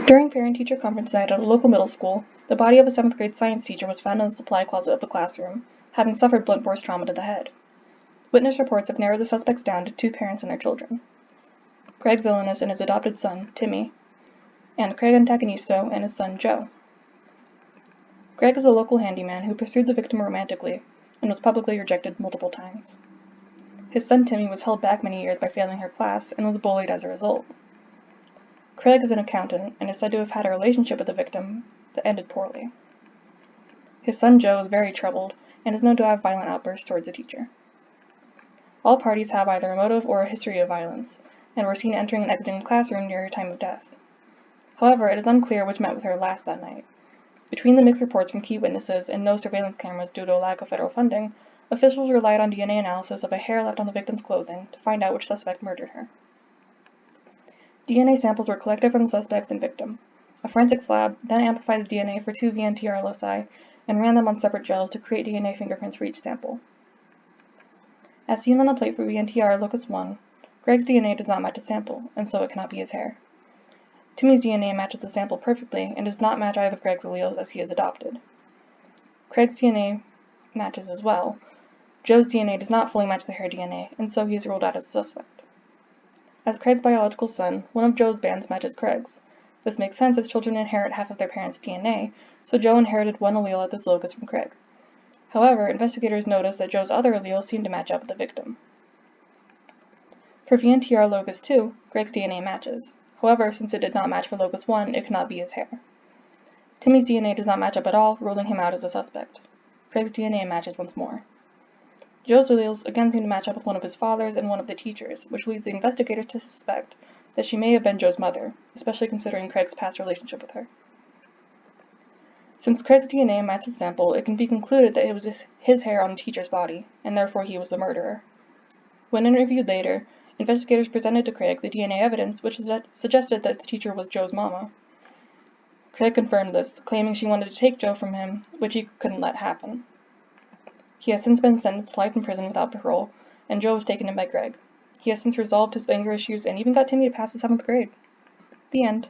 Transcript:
During parent-teacher conference night at a local middle school, the body of a 7th grade science teacher was found in the supply closet of the classroom, having suffered blunt force trauma to the head. Witness reports have narrowed the suspects down to 2 parents and their children: Greg Villainous and his adopted son, Timmy, and Craig Antagonisto and his son, Joe. Greg is a local handyman who pursued the victim romantically and was publicly rejected multiple times. His son Timmy was held back many years by failing her class and was bullied as a result. Craig is an accountant and is said to have had a relationship with the victim that ended poorly. His son Joe is very troubled and is known to have violent outbursts towards the teacher. All parties have either a motive or a history of violence, and were seen entering and exiting the classroom near her time of death. However, it is unclear which met with her last that night. Between the mixed reports from key witnesses and no surveillance cameras due to a lack of federal funding, officials relied on DNA analysis of a hair left on the victim's clothing to find out which suspect murdered her. DNA samples were collected from the suspects and victim. A forensics lab then amplified the DNA for 2 VNTR loci and ran them on separate gels to create DNA fingerprints for each sample. As seen on the plate for VNTR locus 1, Greg's DNA does not match the sample, and so it cannot be his hair. Timmy's DNA matches the sample perfectly and does not match either of Greg's alleles as he is adopted. Craig's DNA matches as well. Joe's DNA does not fully match the hair DNA, and so he is ruled out as a suspect. As Craig's biological son, one of Joe's bands matches Craig's. This makes sense as children inherit half of their parents' DNA, so Joe inherited one allele at this locus from Craig. However, investigators noticed that Joe's other alleles seemed to match up with the victim. For VNTR locus 2, Greg's DNA matches. However, since it did not match for locus 1, it cannot be his hair. Timmy's DNA does not match up at all, ruling him out as a suspect. Craig's DNA matches once more. Joe's alleles again seem to match up with one of his father's and one of the teacher's, which leads the investigators to suspect that she may have been Joe's mother, especially considering Craig's past relationship with her. Since Craig's DNA matched the sample, it can be concluded that it was his hair on the teacher's body, and therefore he was the murderer. When interviewed later, investigators presented to Craig the DNA evidence which suggested that the teacher was Joe's mama. Craig confirmed this, claiming she wanted to take Joe from him, which he couldn't let happen. He has since been sentenced to life in prison without parole, and Joe was taken in by Greg. He has since resolved his anger issues and even got Timmy to pass the 7th grade. The end.